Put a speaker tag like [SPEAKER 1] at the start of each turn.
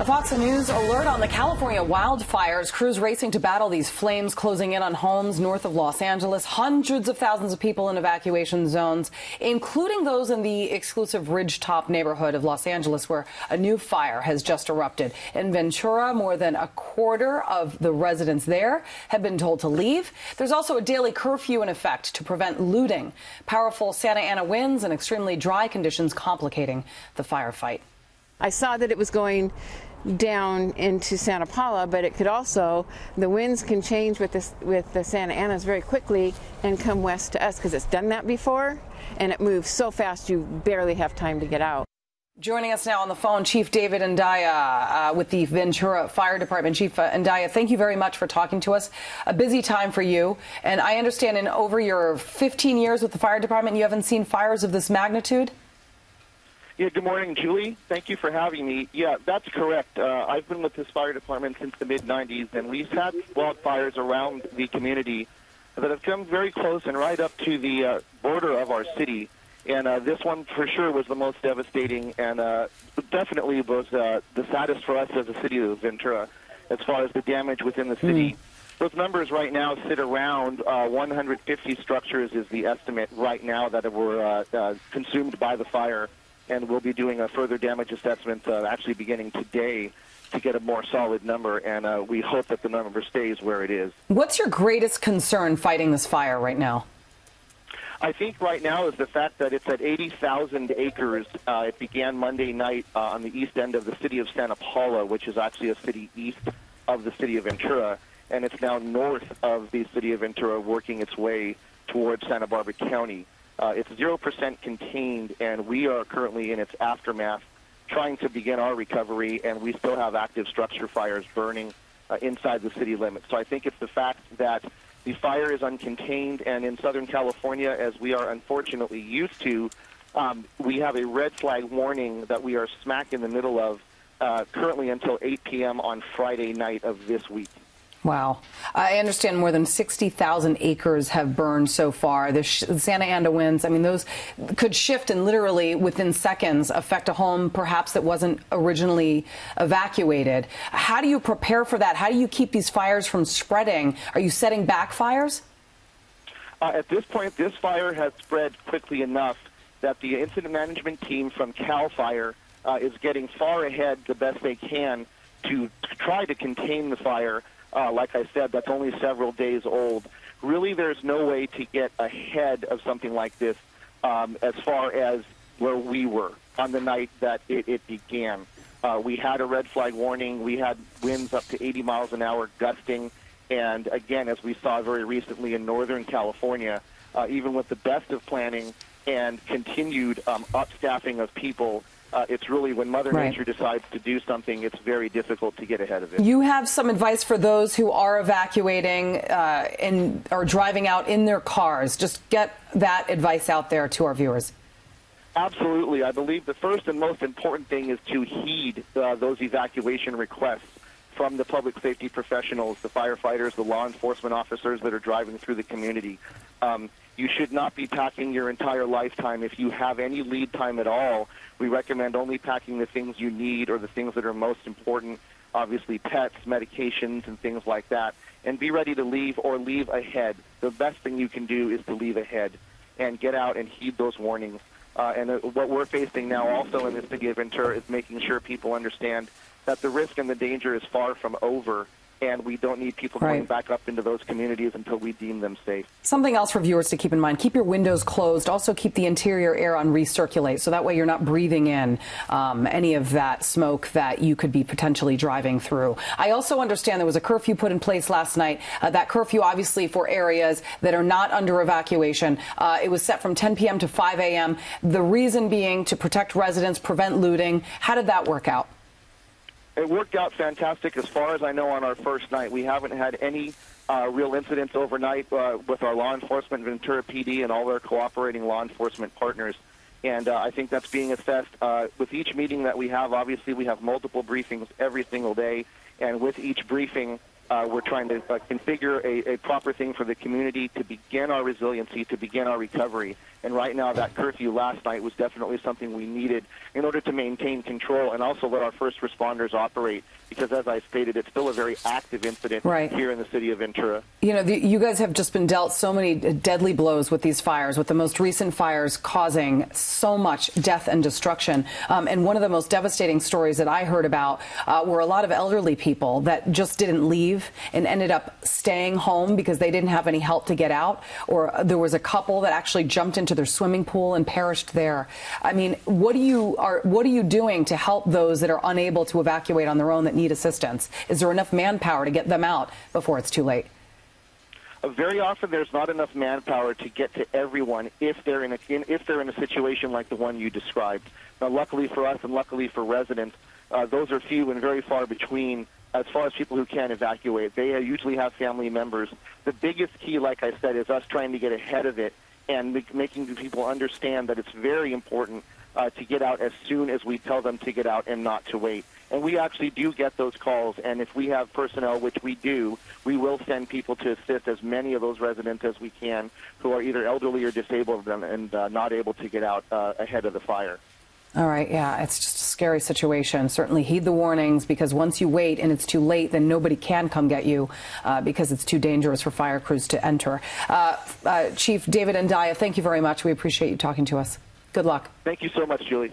[SPEAKER 1] A Fox News alert on the California wildfires. Crews racing to battle these flames closing in on homes north of Los Angeles. Hundreds of thousands of people in evacuation zones, including those in the exclusive Ridgetop neighborhood of Los Angeles, where a new fire has just erupted. In Ventura, more than a quarter of the residents there have been told to leave. There's also a daily curfew in effect to prevent looting. Powerful Santa Ana winds and extremely dry conditions complicating the firefight.
[SPEAKER 2] I saw that it was going down into Santa Paula, but it could also, the winds can change with the Santa Anas very quickly and come west to us, because it's done that before, and it moves so fast you barely have time to get out.
[SPEAKER 1] Joining us now on the phone, Chief David Endaya with the Ventura Fire Department. Chief Endaya, thank you very much for talking to us. A busy time for you, and I understand in over your 15 years with the fire department, you haven't seen fires of this magnitude?
[SPEAKER 3] Yeah, good morning, Julie. Thank you for having me. Yeah, that's correct. I've been with this fire department since the mid-'90s, and we've had wildfires around the community that have come very close and right up to the border of our city. And this one, for sure, was the most devastating and definitely was the saddest for us as a city of Ventura as far as the damage within the city. Those numbers right now sit around 150 structures is the estimate right now that were consumed by the fire. And we'll be doing a further damage assessment actually beginning today to get a more solid number, and we hope that the number stays where it is.
[SPEAKER 1] What's your greatest concern fighting this fire right now?
[SPEAKER 3] I think right now is the fact that it's at 80,000 acres. It began Monday night on the east end of the city of Santa Paula, which is actually a city east of the city of Ventura, and it's now north of the city of Ventura, working its way towards Santa Barbara County. It's 0% contained, and we are currently in its aftermath trying to begin our recovery, and we still have active structure fires burning inside the city limits. So I think it's the fact that the fire is uncontained, and in Southern California, as we are unfortunately used to, we have a red flag warning that we are smack in the middle of currently until 8 p.m. on Friday night of this week.
[SPEAKER 1] Wow. I understand more than 60,000 acres have burned so far. The Santa Ana winds, I mean, those could shift and literally within seconds affect a home perhaps that wasn't originally evacuated. How do you prepare for that? How do you keep these fires from spreading? Are you setting back fires?
[SPEAKER 3] At this point, this fire has spread quickly enough that the incident management team from CAL FIRE is getting far ahead the best they can to try to contain the fire. Like I said, that's only several days old. Really, there's no way to get ahead of something like this as far as where we were on the night that it began. We had a red flag warning. We had winds up to 80 miles an hour gusting. And again, as we saw very recently in Northern California, even with the best of planning and continued upstaffing of people, it's really when Mother Nature decides to do something, it's very difficult to get ahead of it.
[SPEAKER 1] You have some advice for those who are evacuating or driving out in their cars. Just get that advice out there to our viewers.
[SPEAKER 3] Absolutely. I believe the first and most important thing is to heed those evacuation requests from the public safety professionals, the firefighters, the law enforcement officers that are driving through the community. You should not be packing your entire lifetime. If you have any lead time at all, we recommend only packing the things you need or the things that are most important, obviously pets, medications, and things like that. And be ready to leave or leave ahead. The best thing you can do is to leave ahead and get out and heed those warnings. And what we're facing now also in the city of Ventura is making sure people understand that the risk and the danger is far from over, and we don't need people going back up into those communities until we deem them safe.
[SPEAKER 1] Something else for viewers to keep in mind, keep your windows closed. Also keep the interior air on recirculate, so that way you're not breathing in any of that smoke that you could be potentially driving through. I also understand there was a curfew put in place last night. That curfew, obviously, for areas that are not under evacuation. It was set from 10 p.m. to 5 a.m. The reason being to protect residents, prevent looting. How did that work out?
[SPEAKER 3] It worked out fantastic as far as I know on our first night. We haven't had any real incidents overnight with our law enforcement, Ventura PD, and all their cooperating law enforcement partners. And I think that's being assessed with each meeting that we have. Obviously, we have multiple briefings every single day. And with each briefing, We're trying to configure a proper thing for the community to begin our resiliency, to begin our recovery. And right now, that curfew last night was definitely something we needed in order to maintain control and also let our first responders operate. Because, as I stated, it's still a very active incident here in the city of Ventura.
[SPEAKER 1] You know, you guys have just been dealt so many deadly blows with these fires, with the most recent fires causing so much death and destruction. And one of the most devastating stories that I heard about were a lot of elderly people that just didn't leave and ended up staying home because they didn't have any help to get out. Or there was a couple that actually jumped into their swimming pool and perished there. I mean, what are you doing to help those that are unable to evacuate on their own that need assistance? Is there enough manpower to get them out before it's too late?
[SPEAKER 3] Very often, there's not enough manpower to get to everyone if they're in a situation like the one you described. Now, luckily for us and luckily for residents, those are few and very far between as far as people who can evacuate. They usually have family members. The biggest key, like I said, is us trying to get ahead of it and making people understand that it's very important to get out as soon as we tell them to get out and not to wait. And we actually do get those calls, and if we have personnel, which we do, we will send people to assist as many of those residents as we can who are either elderly or disabled and not able to get out ahead of the fire.
[SPEAKER 1] All right, yeah, it's just a scary situation. Certainly heed the warnings, because once you wait and it's too late, then nobody can come get you because it's too dangerous for fire crews to enter. Chief David Endaya, thank you very much. We appreciate you talking to us. Good luck.
[SPEAKER 3] Thank you so much, Julie.